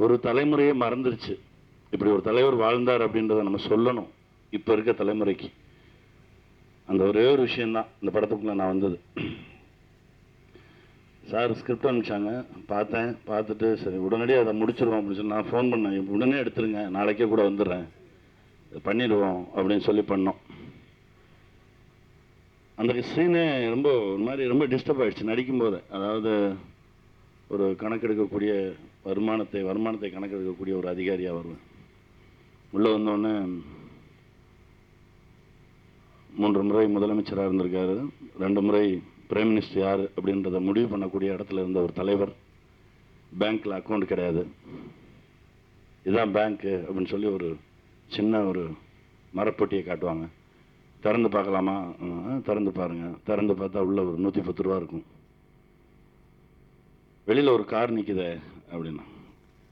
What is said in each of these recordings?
ஒரு தலைமுறையே மறந்துருச்சு. இப்படி ஒரு தலைவர் வாழ்ந்தார் அப்படின்றத நம்ம சொல்லணும் இப்போ இருக்க தலைமுறைக்கு. அந்த ஒரே ஒரு விஷயந்தான் இந்த படத்துக்குள்ளே நான் வந்தது. சார் ஸ்கிரிப்ட் அனுப்பிச்சாங்க, பார்த்தேன். பார்த்துட்டு சரி உடனடியாக அதை முடிச்சிடுவோம் அப்படின்னு சொல்லி நான் ஃபோன் பண்ணேன். உடனே எடுத்துருங்க, நாளைக்கே கூட வந்துடுறேன், பண்ணிடுவோம் அப்படின்னு சொல்லி பண்ணோம். அந்த சீனே ரொம்ப ஒரு மாதிரி ரொம்ப டிஸ்டர்ப் ஆகிடுச்சு நடிக்கும்போது. அதாவது ஒரு கணக்கெடுக்கக்கூடிய வருமானத்தை கணக்கெடுக்கக்கூடிய ஒரு அதிகாரியாக வருவேன். உள்ளே வந்தோடனே 3 முறை முதலமைச்சராக இருந்திருக்காரு, 2 முறை பிரைம் மினிஸ்டர் யார் அப்படின்றத முடிவு பண்ணக்கூடிய இடத்துல இருந்த ஒரு தலைவர். பேங்க்கில் அக்கௌண்ட் கிடையாது, இதுதான் பேங்க்கு அப்படின்னு சொல்லி ஒரு சின்ன ஒரு மரப்பொட்டியை காட்டுவாங்க. திறந்து பார்க்கலாமா? திறந்து பாருங்கள். திறந்து பார்த்தா உள்ள ஒரு 110 ரூபா இருக்கும். வெளியில் ஒரு கார் நிற்குதே அப்படின்னா,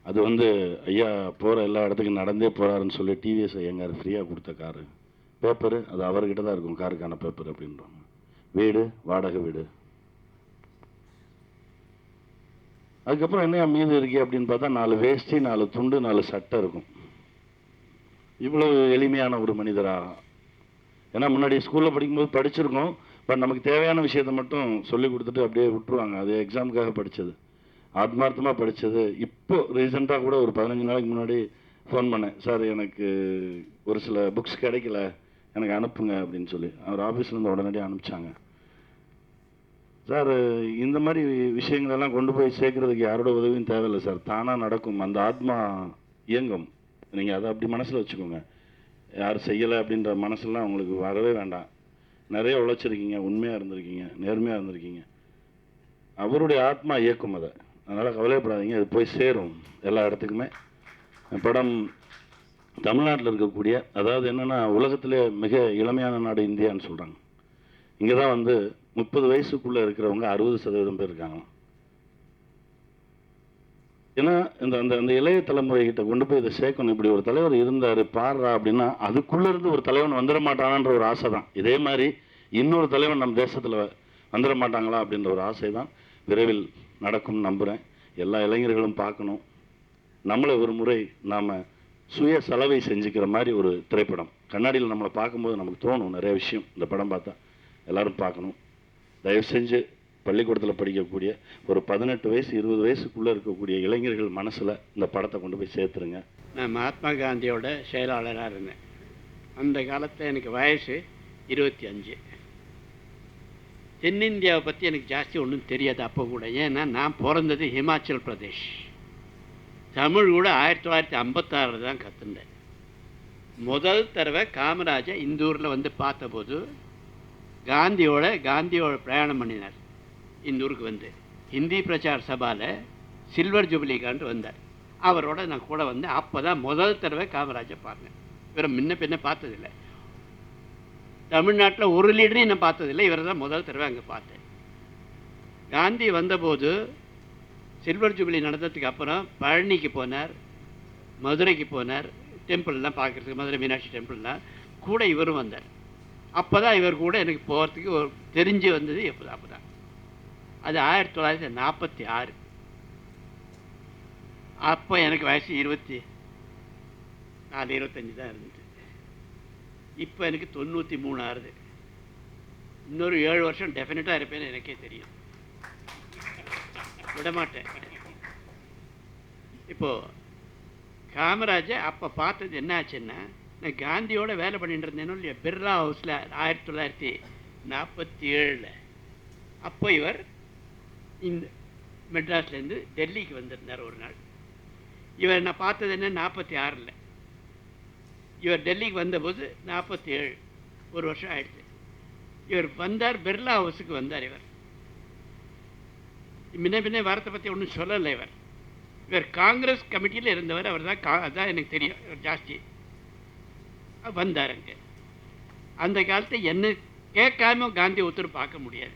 அது ஐயா போகிற எல்லா இடத்துக்கும் நடந்தே போகிறாருன்னு சொல்லி டிவிஎஸ் ஐயங்கார் ஃப்ரீயாக கொடுத்த காரு. பேப்பரு அது அவர்கிட்ட தான் இருக்கும், காருக்கான பேப்பர் அப்படின்றாங்க. வீடு வாடகை வீடு. அதுக்கப்புறம் என்ன மீது இருக்கே அப்படின்னு பார்த்தா 4 வேஷ்டி, 4 துண்டு, 4 சட்டை இருக்கும். இவ்வளவு எளிமையான ஒரு மனிதரா? ஏன்னா முன்னாடி ஸ்கூலில் படிக்கும்போது படிச்சிருக்கோம், பட் நமக்கு தேவையான விஷயத்த மட்டும் சொல்லி கொடுத்துட்டு அப்படியே விட்டுருவாங்க. அது எக்ஸாமுக்காக படித்தது, ஆத்மார்த்தமாக படித்தது. இப்போ ரீசெண்டாக கூட ஒரு 15 நாளைக்கு முன்னாடி ஃபோன் பண்ணேன், சார் எனக்கு ஒரு சில புக்ஸ் கிடைக்கல, எனக்கு அனுப்புங்க அப்படின்னு சொல்லி. அவர் ஆஃபீஸ்லேருந்து உடனடியாக அனுப்பிச்சாங்க. சார் இந்த மாதிரி விஷயங்களெல்லாம் கொண்டு போய் சேர்க்குறதுக்கு யாரோட உதவியும் தேவையில்லை சார், தானாக நடக்கும், அந்த ஆத்மா இயங்கும். நீங்கள் அதை அப்படி மனசில் வச்சுக்கோங்க. யார் செய்யலை அப்படின்ற மனசெல்லாம் உங்களுக்கு வரவே வேண்டாம். நிறைய உழைச்சிருக்கீங்க, உண்மையாக இருந்திருக்கீங்க, நேர்மையாக இருந்திருக்கீங்க, அவருடைய ஆத்மா இயக்கும் அதை. அதனால் கவலைப்படாதீங்க, அது போய் சேரும் எல்லா இடத்துக்குமே. படம் தமிழ்நாட்டில் இருக்கக்கூடிய, அதாவது என்னென்னா உலகத்திலே மிக இளமையான நாடு இந்தியான்னு சொல்கிறாங்க. இங்கே தான் 30 வயசுக்குள்ளே இருக்கிறவங்க 60% பேர் இருக்காங்க. ஏன்னா இந்த அந்த அந்த இளைய தலைமுறைகிட்ட கொண்டு போய் இதை சேர்க்கணும். இப்படி ஒரு தலைவர் இருந்தார் பாடுறா அப்படின்னா அதுக்குள்ளேருந்து ஒரு தலைவன் வந்துட மாட்டானான்ற ஒரு ஆசை தான். இதே மாதிரி இன்னொரு தலைவன் நம்ம தேசத்தில் வந்துட மாட்டாங்களா அப்படின்ற ஒரு ஆசை தான் விரைவில் நடக்கும்னு நம்புகிறேன். எல்லா இளைஞர்களும் பார்க்கணும். நம்மளை ஒரு முறை நாம் சுய செலவை செஞ்சுக்கிற மாதிரி ஒரு திரைப்படம். கண்ணாடியில் நம்மளை பார்க்கும்போது நமக்கு தோணும் நிறைய விஷயம். இந்த படம் பார்த்தா எல்லோரும் பார்க்கணும். தயவு செஞ்சு பள்ளிக்கூடத்தில் படிக்கக்கூடிய ஒரு 18 வயசு 20 வயசுக்குள்ளே இருக்கக்கூடிய இளைஞர்கள் மனசில் இந்த படத்தை கொண்டு போய் சேர்த்துருங்க. நான் மகாத்மா காந்தியோட செயலாளராக இருந்தேன். அந்த காலத்தில் எனக்கு வயசு 25. தென்னிந்தியாவை பற்றி எனக்கு ஜாஸ்தி ஒன்றும் தெரியாது அப்போ கூட. ஏன்னா நான் பிறந்தது ஹிமாச்சல் பிரதேஷ். தமிழ் கூட 1956 தான் கற்றுண்டேன். முதல் தடவை காமராஜர் இந்த ஊரில் பார்த்தபோது காந்தியோட பிரயாணம் பண்ணினார். இந்த ஊருக்கு ஹிந்தி பிரச்சார சபாவில் சில்வர் ஜூபிலிகான்ட்டு வந்தார். அவரோட நான் கூட அப்போ தான் முதல் தடவை காமராஜர் பார்த்தேன். இவரை முன்ன பின்ன பார்த்ததில்லை. தமிழ்நாட்டில் ஒரு லீடரையும் நான் பார்த்ததில்லை. இவரை தான் முதல் தடவை அங்கே பார்த்தேன். காந்தி வந்தபோது சில்வர் ஜூபிலி நடந்ததுக்கு அப்புறம் பழனிக்கு போனார், மதுரைக்கு போனார், டெம்பிள்லாம் பார்க்குறதுக்கு, மதுரை மீனாட்சி டெம்பிள்லாம் கூட இவரும் வந்தார். அப்போ தான் இவர் கூட எனக்கு போகிறதுக்கு ஒரு தெரிஞ்சு வந்தது. அப்போ தான் அது 1946. அப்போ எனக்கு வயசு 24 25 தான் இருந்தது. இப்போ எனக்கு 93 ஆகுது. இன்னொரு 7 வருஷம் டெஃபினட்டாக இருப்பேன்னு எனக்கே தெரியும், விடமாட்டேன். இப்போது காமராஜர் அப்போ பார்த்தது என்ன ஆச்சுன்னா, நான் காந்தியோட வேலை பண்ணிட்டு இருந்தேனோ இல்லையா பிர்லா ஹவுஸில் 1947. அப்போ இவர் இந்த மெட்ராஸ்லேருந்து டெல்லிக்கு வந்திருந்தார் ஒரு நாள். இவர் நான் பார்த்தது என்ன 46. இவர் டெல்லிக்கு வந்தபோது 47, ஒரு வருஷம் ஆயிடுச்சு. இவர் வந்தார், பிர்லா ஹவுஸுக்கு வந்தார். இவர் முன்ன வரத்தை பற்றி ஒன்றும் சொல்லலை. இவர் காங்கிரஸ் கமிட்டியில் இருந்தவர். அவர் தான் அதுதான் எனக்கு தெரியும். இவர் ஜாஸ்தி வந்தார் அங்கே. அந்த காலத்தை என்ன கேட்காம காந்தி ஒருத்தர் பார்க்க முடியாது.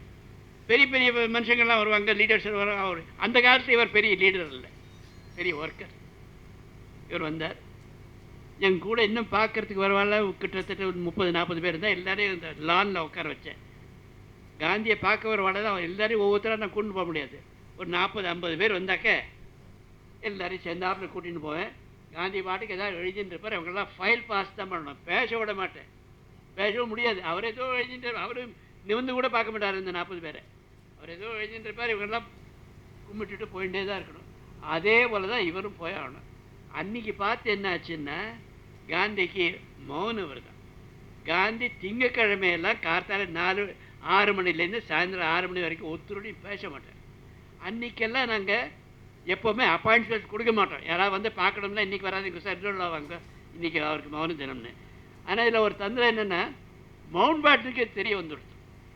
பெரிய பெரிய மனுஷங்கள்லாம் வருவாங்க, லீடர்ஸ் வருவாங்க. அவர் அந்த காலத்தில் இவர் பெரிய லீடர் இல்லை, பெரிய ஒர்க்கர். இவர் வந்தார். என் கூட இன்னும் பார்க்கறதுக்கு வருவாங்க. கிட்டத்தட்ட ஒரு 30-40 பேர் தான். எல்லாரையும் இந்த லானில் உட்கார வச்சேன். காந்தியை பார்க்க வருவாங்க தான். எல்லாரையும் ஒவ்வொருத்தராக நான் கொண்டு போக முடியாது. ஒரு 40-50 பேர் வந்தாக்க எல்லாரையும் சேர்ந்தாப்புல கூட்டின்னு போவேன். காந்தி பாட்டுக்கு ஏதாவது எழுதிட்டு இருப்பார். அவங்கெல்லாம் ஃபைல் பாஸ் தான் பண்ணணும், பேச விட மாட்டேன். பேசவும் முடியாது. அவர் ஏதோ எழுதிட்டு, அவரு நிமிந்து கூட பார்க்க மாட்டார் இந்த 40 பேரை. அவர் ஏதோ எழுதிட்டு இருப்பார். இவங்கெல்லாம் கும்பிட்டுட்டு போயிட்டே தான் இருக்கணும். அதே போல தான் இவரும் போய் ஆகணும். அன்னைக்கு பார்த்து என்ன ஆச்சுன்னா, காந்திக்கு மௌனம் வருதான். காந்தி திங்கக்கிழமையெல்லாம் கார்த்தால 6 மணிலேருந்து சாயந்தரம் 6 மணி வரைக்கும் ஒருத்தரோடையும் பேச மாட்டேன். அன்றைக்கெல்லாம் நாங்கள் எப்போவுமே அப்பாயின்ட்மெண்ட் கொடுக்க மாட்டோம். யாராவது வந்து பார்க்கணும்னா இன்றைக்கி வராதுங்க சார், இன்னொரு வாங்க, இன்றைக்கி அவருக்கு மௌன தினம்னு. ஆனால் இதில் ஒரு தந்திரம் என்னென்னா, மவுண்ட் பேட்டனுக்கு தெரிய வந்துடுச்சு.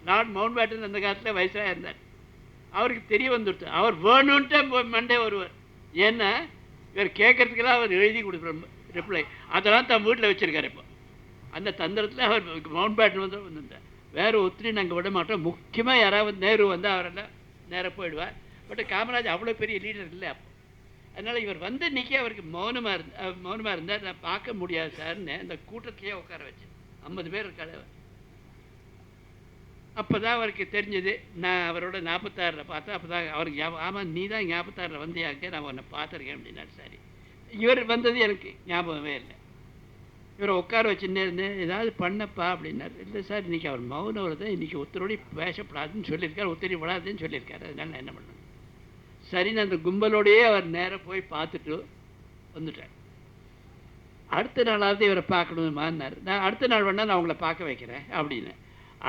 லார்ட் மவுண்ட் பேட்டன் அந்த காலத்தில் வயசாக இருந்தார். அவருக்கு தெரிய வந்துடுச்சு. அவர் வேணுன்ட்டு மண்டே வருவார். ஏன்னா இவர் கேட்கறதுக்கெல்லாம் அவர் எழுதி கொடுக்குற ரிப்ளை அதெல்லாம் தன் வீட்டில் வச்சுருக்காரு. இப்போ அந்த தந்திரத்தில் அவர் மவுண்ட் பேட்டன் வந்து வந்திருந்தார். வேறு ஒத்திரி நாங்கள் விட மாட்டோம். முக்கியமாக யாராவது நேரு வந்து அவரெல்லாம் நேராக போயிடுவார். பட் காமராஜ் அவ்வளோ பெரிய லீடர் இல்லை அப்போ. அதனால் இவர் வந்து இன்றைக்கி அவருக்கு மௌனமாக இருந்தார். நான் பார்க்க முடியாது சார்னு அந்த கூட்டத்திலேயே உட்கார வச்சேன். 50 பேர் இருக்காது. அப்போ தான் அவருக்கு தெரிஞ்சது. நான் அவரோட 46 பார்த்தேன். அப்போ தான் அவருக்கு ஆமாம் நீ தான் 46 வந்தியாக்க, நான் உன்னை பார்த்துருக்கேன் அப்படின்னாரு. சரி, இவர் வந்தது எனக்கு ஞாபகமே இல்லை. இவரை உட்கார வச்சுன்னே இருந்தேன். ஏதாவது பண்ணப்பா அப்படின்னாரு. இல்லை சார், இன்றைக்கி அவர் மௌனம் வருது, இன்றைக்கி ஒருத்தரோடு பேசப்படாதுன்னு சொல்லியிருக்காரு, ஒத்தரி விடாதுன்னு சொல்லியிருக்காரு. அதனால் நான் என்ன பண்ணேன், சரின்னு அந்த கும்பலோடையே அவர் நேராக போய் பார்த்துட்டு வந்துட்டார். அடுத்த நாளாவது இவரை பார்க்கணுமான்னாரு. நான் அடுத்த நாள் வேணால் நான் அவங்கள பார்க்க வைக்கிறேன் அப்படின்னு.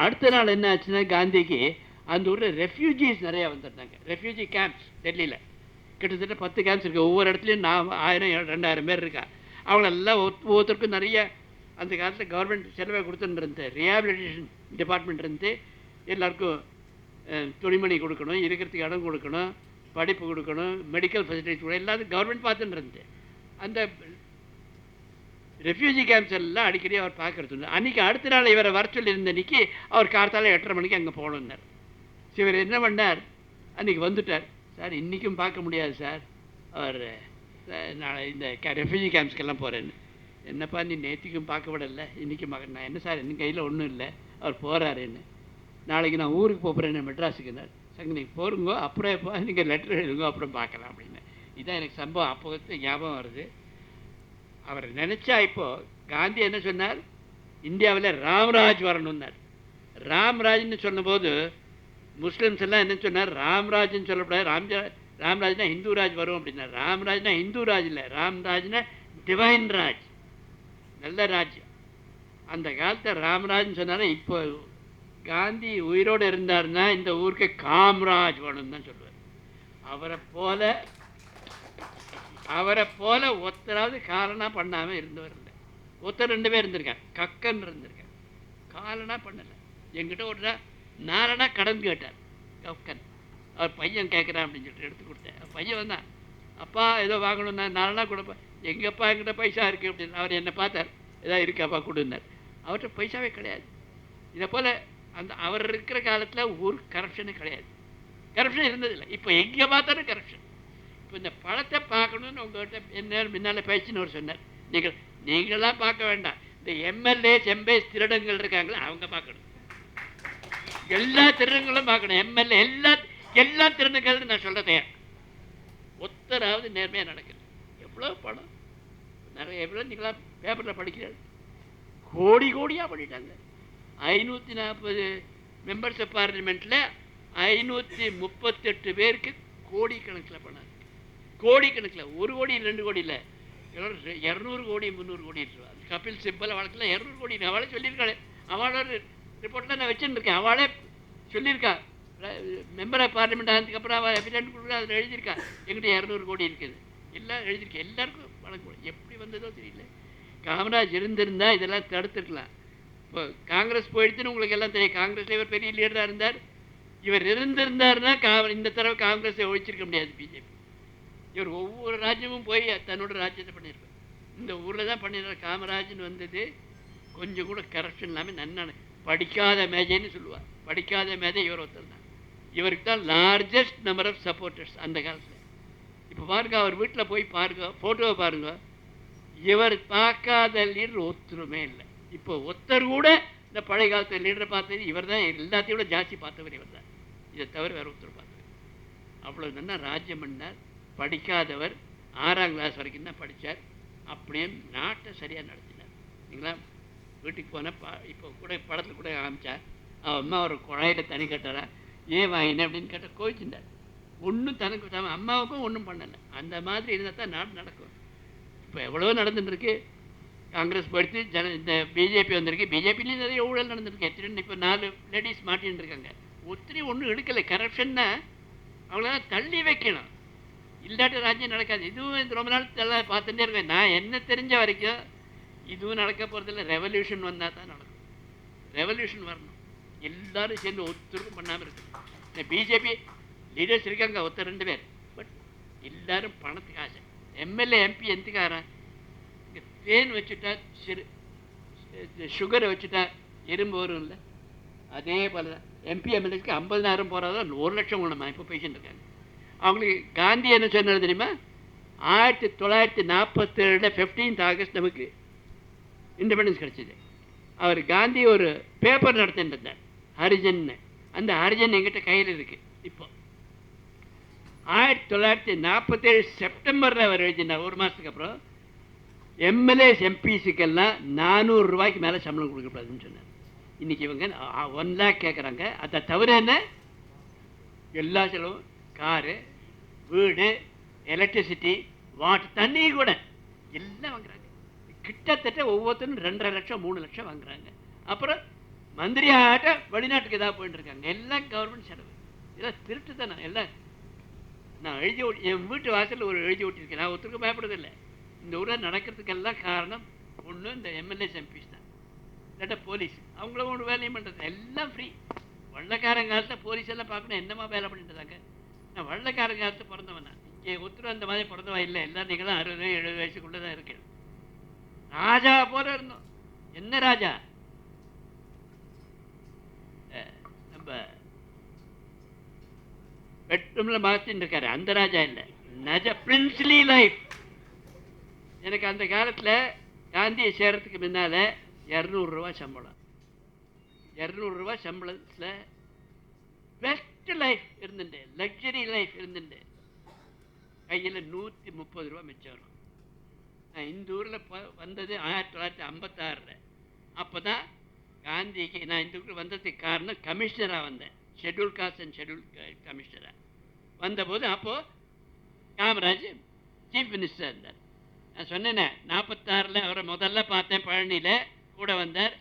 அடுத்த நாள் என்ன ஆச்சுன்னா, காந்திக்கு அந்த ஊரில் ரெஃப்யூஜிஸ் நிறையா வந்துருந்தாங்க. ரெஃப்யூஜி கேம்ப்ஸ் டெல்லியில் கிட்டத்தட்ட 10 கேம்ப்ஸ் இருக்குது. ஒவ்வொரு இடத்துலையும் 1000 2000 பேர் இருக்கா. அவங்களெல்லாம் ஒவ்வொருத்தருக்கும் நிறைய அந்த காலத்தில் கவர்மெண்ட் செலவை கொடுத்துட்டு ரிஹாபிலிட்டேஷன் டிபார்ட்மெண்ட் இருந்து எல்லாருக்கும் துணிமணி கொடுக்கணும், இருக்கிறதுக்கு இடம் கொடுக்கணும், படிப்பு கொடுக்கணும், மெடிக்கல் ஃபெசிலிட்டிஸ் கூட எல்லாத்தையும் கவர்மெண்ட் பார்த்துட்டு இருந்து. அந்த ரெஃப்யூஜி கேம்ப்ஸ் எல்லாம் அடிக்கடி அவர் பார்க்கறது. அன்றைக்கி அடுத்த நாள் இவரை வர சொல்லியிருந்த அன்றைக்கி அவர் கார்த்தால 8:30 மணிக்கு அங்கே போகணுன்னார். இவர் என்ன பண்ணார், அன்றைக்கி வந்துட்டார். சார் இன்றைக்கும் பார்க்க முடியாது சார், அவர் நான் இந்த ரெஃப்யூஜி கேம்ப்ஸ்க்கெல்லாம் போகிறேன்னு. என்னப்பா நீ நேற்றுக்கும் பார்க்க விடலை, இன்றைக்கும் பார்க்க. நான் என்ன சார், என் கையில் ஒன்றும் இல்லை, அவர் போகிறாருன்னு. நாளைக்கு நான் ஊருக்கு போகிறேன்னு மெட்ராஸுக்குன்னார். சங்க நீங்கள் போருங்கோ, அப்புறம் எப்போ நீங்கள் லெட்டர் எழுதுங்கோ, அப்புறம் பார்க்கலாம் அப்படின்னு. இதுதான் எனக்கு சம்பவம் அப்போ ஞாபகம் வருது. அவர் நினச்சா இப்போது காந்தி என்ன சொன்னார், இந்தியாவில் ராம்ராஜ் வரணுன்னார். ராம்ராஜ்னு சொன்னபோது முஸ்லீம்ஸ் எல்லாம் என்ன சொன்னார், ராம்ராஜ்னு சொல்லக்கூடாது, ராம்ராஜ்னா ஹிந்து ராஜ் வரும் அப்படின்னார். ராம்ராஜ்னா ஹிந்து ராஜ் இல்லை, ராம்ராஜ்னா டிவைன் ராஜ், நல்ல ராஜ்யம். அந்த காலத்தை ராம்ராஜ்னு சொன்னார். இப்போ காந்தி உயிரோடு இருந்தார்னா இந்த ஊருக்கு காமராஜ் வேணும்னு தான் சொல்லுவார். அவரை போல ஒருத்தராவது காலனா பண்ணாமல் இருந்தவர் இல்லை. ஒருத்தர் 2 பேர் இருந்திருக்கார். கக்கன் இருந்திருக்கார், காலனா பண்ணலை. என்கிட்ட ஒரு நாலனா கடன் கேட்டார் கக்கன். அவர் பையன் கேட்குறான் அப்படின்னு சொல்லிட்டு எடுத்து கொடுத்தேன். பையன் வந்தான், அப்பா ஏதோ வாங்கணும்னா நாலனா கொடுப்பேன். எங்கப்பா என்கிட்ட பைசா இருக்குது அப்படின்னு. அவர் என்னை பார்த்தார், ஏதாவது இருக்காப்பா கொடுன்னார். அவர்கிட்ட பைசாவே கிடையாது. இதை போல் அந்த அவர் இருக்கிற காலத்தில் ஒரு கரப்ஷனே கிடையாது. கரப்ஷன் இருந்ததில்லை. இப்போ எங்கே பார்த்தாலும் கரப்ஷன். இப்போ இந்த பழத்தை பார்க்கணுன்னு உங்கள்கிட்ட என்ன முன்னால் பேச்சுன்னு அவர் சொன்னார். நீங்களாம் பார்க்க வேண்டாம், இந்த எம்எல்ஏஸ் எம்பேஸ் திருடங்கள் இருக்காங்களே அவங்க பார்க்கணும். எல்லா திருடங்களும் பார்க்கணும். எம்எல்ஏ எல்லா திருடங்கள் நான் சொல்கிறதே ஒத்தராவது நேர்மையாக நடக்குது. எவ்வளோ பணம் நிறைய எவ்வளோ நீங்களாம் பேப்பரில் படிக்கிறாரு. கோடியாக பண்ணிட்டாங்க. 540 மெம்பர்ஸ் ஆஃப் பார்லிமெண்ட்டில் 538 பேருக்கு கோடிக்கணக்கில் பண்ணாங்க. கோடிக்கணக்கில், 1 கோடி 2 கோடி இல்லை, 200 கோடி 300 கோடி இருக்கு. கபில் சிப்பல் வழக்கில் 200 கோடி அவளே சொல்லியிருக்காளே. அவளோட ரிப்போர்ட்டில் நான் வச்சுருக்கேன். அவளே சொல்லியிருக்கா, மெம்பர் ஆஃப் பார்லிமெண்ட் ஆனதுக்கப்புறம் அவள் எவிடென்ட் கொடுக்க அதில் எழுதியிருக்கா, எங்கிட்ட 200 கோடி இருக்குது. எல்லாம் எழுதியிருக்கேன். எல்லாருக்கும் வழக்கு எப்படி வந்ததோ தெரியல. காமராஜ் இருந்திருந்தால் இதெல்லாம் தடுத்துருக்கலாம். இப்போ காங்கிரஸ் போயிடுச்சுன்னு உங்களுக்கு எல்லாம் தெரியும். காங்கிரஸில் இவர் பெரிய லீடராக இருந்தார். இவர் இருந்திருந்தாருன்னா இந்த தடவை காங்கிரஸை ஒழிச்சிருக்க முடியாது பிஜேபி. இவர் ஒவ்வொரு ராஜ்யமும் போய் தன்னோட ராஜ்யத்தை பண்ணியிருப்பார். இந்த ஊரில் தான் பண்ணிடுறார். காமராஜ்னு வந்தது கொஞ்சம் கூட கரப்ஷன் இல்லாமல் நன்னான படிக்காத மேஜைன்னு சொல்லுவார். படிக்காத மேஜை இவர் ஒருத்தர் தான். இவருக்கு தான் லார்ஜஸ்ட் நம்பர் ஆஃப் சப்போர்ட்டர்ஸ் அந்த காலத்தில். இப்போ பாருங்க, அவர் வீட்டில் போய் பாருங்க, ஃபோட்டோவை பாருங்க. இவர் பார்க்காத லீடர் ஒருத்தருமே இல்லை. இப்போ ஒருத்தர் கூட இந்த பழைய காலத்து லீடரை பார்த்தது இவர் தான். எல்லாத்தையும் விட ஜாஸ்தி பார்த்தவர் இவர் தான். இதை தவிர வேறு ஒருத்தர் பார்த்தவர். அவ்வளோ நல்லா ராஜ்யம் பண்ணார். படிக்காதவர், 6ஆம் கிளாஸ் வரைக்கும் தான் படித்தார். அப்படியே நாட்டை சரியாக நடத்தினார். நீங்களா வீட்டுக்கு போனால் இப்போ கூட படத்தில் கூட காமிச்சா அவன் அம்மா ஒரு குழாயில் தண்ணி கட்டுறா, ஏன் வாங்கினேன் அப்படின்னு கேட்டால் கோவிச்சிருந்தார். ஒன்றும் தனக்கு அம்மாவுக்கும் ஒன்றும் பண்ணலை. அந்த மாதிரி இருந்தால் தான் நாடு நடக்கும். இப்போ எவ்வளோ நடந்துட்டுருக்கு. காங்கிரஸ் போயிடுத்து, இந்த பிஜேபி வந்திருக்கு. பிஜேபிலையும் நிறைய ஊழல் நடந்துருக்கு. எத்தனை இப்போ 4 லேடிஸ் மாட்டின்னு இருக்காங்க. ஒன்றும் எடுக்கலை. கரப்ஷன்னா அவங்களால தள்ளி வைக்கணும், இல்லாட்ட ராஜ்யம் நடக்காது. இதுவும் ரொம்ப நாள் எல்லாம் பார்த்துட்டே இருக்கேன். நான் என்ன தெரிஞ்ச வரைக்கும் இதுவும் நடக்க போகிறதில்ல. ரெவல்யூஷன் வந்தால் தான் நடக்கும். ரெவல்யூஷன் வரணும். எல்லாரும் சேர்ந்து ஒருத்தருக்கும் பண்ணாமல் இருக்கு. இந்த பிஜேபி லீடர்ஸ் இருக்காங்க, ஒருத்தர் 2 பேர். பட் எல்லாரும் பணத்துக்கு ஆசை. எம்எல்ஏ எம்பி எந்துக்காரன் இங்கே தேன் வச்சுட்டா சுகரை வச்சுட்டா எறும்பு வரும் இல்லை, அதே போல் தான் எம்பி எம்எல்ஏக்கு 50,000 போகிறதா 1 லட்சம் கொண்டுமா இப்போ பேசிட்டு இருக்காங்க. அவங்களுக்கு காந்தி என்ன சொன்னது தெரியுமா? 1947 15th ஆகஸ்ட் நமக்கு இண்டிபெண்டன்ஸ் கிடச்சிது. அவர் காந்தி ஒரு பேப்பர் நடத்திட்டு இருந்தார், ஹரிஜன்னு. அந்த ஹரிஜன் எங்கிட்ட கையில் இருக்குது. இப்போ 1947 செப்டம்பரில் அவர் எழுதினார். 1 மாதத்துக்கு அப்புறம் எம்எல்ஏஸ் எம்பிஸுக்கெல்லாம் 400 ரூபாய்க்கு மேலே சம்பளம் கொடுக்கக்கூடாதுன்னு சொன்னார். இன்றைக்கி இவங்க 1 லேக் கேட்குறாங்க. அதை தவிர என்ன எல்லா செலவும், காரு, வீடு, எலக்ட்ரிசிட்டி, வாட்டர், தண்ணி கூட எல்லாம் வாங்குறாங்க. கிட்டத்தட்ட ஒவ்வொருத்தரும் 2.5 லட்சம் 3 லட்சம் வாங்குறாங்க. அப்புறம் மந்திரி ஆட்ட வெளிநாட்டுக்கு ஏதாவது போயிட்டு இருக்காங்க. எல்லாம் கவர்மெண்ட் செலவு. இதெல்லாம் திருட்டு தானே எல்லாம். நான் என் வீட்டு வாசலில் ஒரு எழுதி ஓட்டியிருக்கேன். நான் ஒருத்தருக்கு பயப்படுறதில்லை. இந்த ஊரில் நடக்கிறதுக்கெல்லாம் காரணம் ஒன்று இந்த எம்எல்ஏஸ் எம்பிஸ் தான், இல்லாட்ட போலீஸ். அவங்கள ஒன்று வேலையும் பண்ணுறது எல்லாம் ஃப்ரீ. வெள்ளைக்காரங்க காலத்தில் போலீஸ் எல்லாம் பார்க்கணும், என்னமா வேலை பண்ணிட்டு இருந்தாங்க. நான் வெள்ளைக்காரங்க காலத்தில் பிறந்தவன். நான் இங்கே ஒருத்தர் அந்த மாதிரி பிறந்தவா இல்லை. எல்லாம் நீங்களும் 60 70 வயசுக்குள்ளே தான் இருக்கேன். ராஜா போல இருந்தோம். என்ன ராஜா? நம்ம பெட்ரூம்ல மாத்தின்னு இருக்காரு அந்த ராஜா இல்லை. நஜ பிரின்ஸ்லி லைஃப். எனக்கு அந்த காலத்தில் காந்தியை சேர்றதுக்கு முன்னால் 200 ரூபா சம்பளம். 200 ரூபா சம்பளத்தில் பெஸ்ட் லைஃப் இருந்துட்டு, லக்ஸரி லைஃப் இருந்துட்டு, கையில் 130 ரூபா மிச்சம் வரும். நான் இந்த ஊரில் வந்தது 1956. அப்போ தான் காந்திக்கு நான் இந்த ஊருக்கு வந்ததுக்கு காரணம் கமிஷனராக வந்தேன். ஷெட்யூல் காஸ்ட் அண்ட் ஷெட்யூல் கமிஷனராக வந்தபோது அப்போது காமராஜ் சீஃப் மினிஸ்டர் இருந்தார். நான் சொன்னேனே 46 அவரை முதல்ல பார்த்தேன், பழனியில் கூட வந்தார்.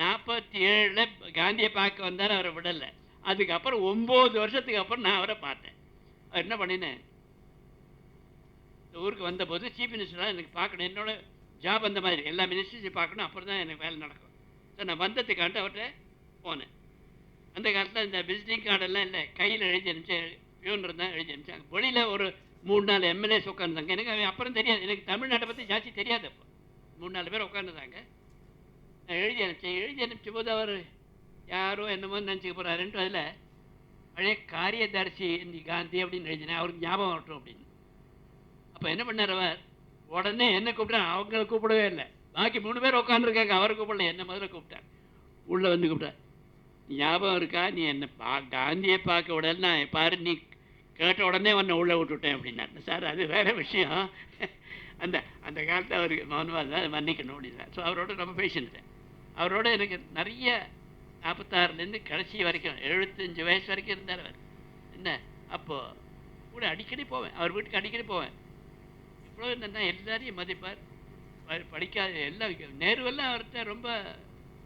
47 காந்தியை பார்க்க வந்தார், அவரை விடலை. அதுக்கப்புறம் 9 வருஷத்துக்கு அப்புறம் நான் அவரை பார்த்தேன். அவர் என்ன பண்ணினேன், இந்த ஊருக்கு வந்தபோது சீஃப் மினிஸ்டராக எனக்கு பார்க்கணும், என்னோட ஜாப் அந்த மாதிரி எல்லா மினிஸ்டர்ஸையும் பார்க்கணும், அப்புறம் தான் எனக்கு வேலை நடக்கும். ஸோ நான் வந்ததுக்காண்ட்டு அவர்கிட்ட போனேன். அந்த காலத்தில் இந்த விசிட்டிங் கார்டெல்லாம் இல்லை, கையில் எழுதி அனுப்பிச்சு, பியூன் இருந்தால் எழுதி அனுப்பிச்சாங்க. வெளியில் ஒரு 3-4 எம்எல்ஏஸ் உட்காந்துருந்தாங்க. எனக்கு அப்புறம் தெரியாது, எனக்கு தமிழ்நாட்டை பற்றி ஜாஸ்தி தெரியாது. அப்போ 3-4 பேர் உட்காந்துருந்தாங்க. நான் எழுதி அனுப்பிச்ச போது அவர் யாரோ என்னமோ நினச்சிக்க போகிறாருன்ட்டு அதில் பழைய காரியதர்சி இந்த காந்தி அப்படின்னு எழுதினேன். அவருக்கு ஞாபகம் வரட்டும் அப்படின்னு. அப்போ என்ன பண்ணார் அவர், உடனே என்ன கூப்பிட்டார். அவங்கள கூப்பிடவே இல்லை, பாக்கி 3 பேர் உட்காந்துருக்காங்க. அவரை கூப்பிடல, என்ன முதல்ல கூப்பிட்டார். உள்ளே வந்து கூப்பிட்டார், ஞாபகம் இருக்கா, நீ என்ன காந்தியை பார்க்க விடல, நான் பாரு நீ கேட்ட உடனே உன்னை உள்ளே விட்டுவிட்டேன் அப்படின்னாரு. சார் அது வேறு விஷயம். அந்த அந்த காலத்தில் அவருக்கு மௌனமாக தான் மன்னிக்கணும் அப்படின்னார். ஸோ அவரோட ரொம்ப பேசியிருந்தேன். அவரோட எனக்கு நிறைய 46லேருந்து கடைசி வரைக்கும் 75 வயசு வரைக்கும் இருந்தார் அவர். என்ன அப்போது கூட அடிக்கடி போவேன், அவர் வீட்டுக்கு அடிக்கடி போவேன். இவ்வளோ என்னென்னா எல்லாரையும் மதிப்பார். படிக்காத எல்லாம் நேருவெல்லாம் அவர்கிட்ட ரொம்ப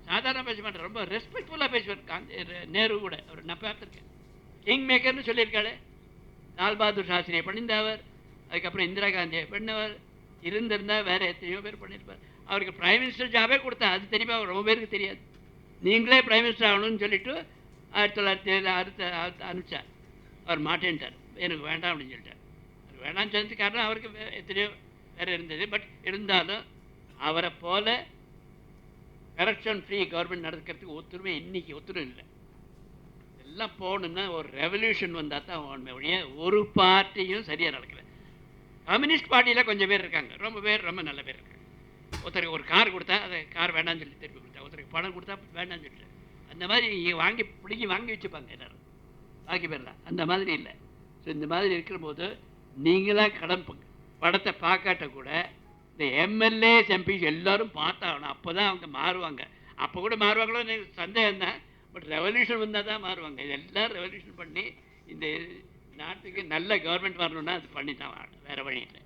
சாதாரண பேச மாட்டார், ரொம்ப ரெஸ்பெக்ட்ஃபுல்லாக பேசுவார். நேரு கூட அவர் நான் பார்த்துருக்கேன். கிங் மேக்கர்னு சொல்லியிருக்காரு. லால் பகதூர் சாஸ்திரியை பண்ணியிருந்தவர், அதுக்கப்புறம் இந்திரா காந்தியை பண்ணவர், இருந்திருந்தால் வேறு எத்தனையோ பேர் பண்ணியிருப்பார். அவருக்கு பிரைம் மினிஸ்டர் ஜாபே கொடுத்தா, அது தெரியுமா அவர் ரொம்ப பேருக்கு தெரியாது. நீங்களே பிரைம் மினிஸ்டர் ஆகணும்னு சொல்லிட்டு 1907 அனுப்பிச்சார். அவர் மாட்டேன்ட்டார், எனக்கு வேண்டாம் அப்படின்னு சொல்லிட்டார். அவர் வேண்டாம்னு சொன்னதுக்கு காரணம் அவருக்கு எத்தனையோ வேறு இருந்தது. பட் இருந்தாலும் அவரை போல கரப்ஷன் ஃப்ரீ கவர்மெண்ட் நடக்கிறதுக்கு ஒத்துருமே இன்றைக்கி ஒத்துரும் இல்லை. எல்லாம் போகணுன்னா ஒரு ரெவல்யூஷன் வந்தால் தான் உண்மை ஒழிய ஒரு பார்ட்டியும் சரியாக நடக்கலை. கம்யூனிஸ்ட் பார்ட்டியில் கொஞ்சம் பேர் இருக்காங்க, ரொம்ப நல்ல பேர் இருக்காங்க. ஒருத்தருக்கு ஒரு கார் கொடுத்தா அதை கார் வேண்டாம்னு சொல்லி திருப்பி கொடுத்தா, ஒருத்தருக்கு பணம் கொடுத்தா வேண்டாம்னு சொல்லிட்டு அந்த மாதிரி வாங்கி வச்சுப்பாங்க எல்லோரும். பாக்கி பேர்லாம் அந்த மாதிரி இல்லை. ஸோ இந்த மாதிரி இருக்கிற போது நீங்களாக கடன் படத்தை பார்க்காட்ட கூட இந்த எம்எல்ஏஸ் எம்பிஸ் எல்லாரும் பார்த்தாகணும். அப்போ தான் அவங்க மாறுவாங்க. அப்போ கூட மாறுவாங்களோ எனக்கு சந்தேகம் தான். பட் ரெவல்யூஷன் வந்தால் தான் மாறுவாங்க. இதெல்லாம் ரெவல்யூஷன் பண்ணி இந்த நாட்டுக்கு நல்ல கவர்மெண்ட் வரணும்னா அது பண்ணி தான் வேறு வழி இல்லை.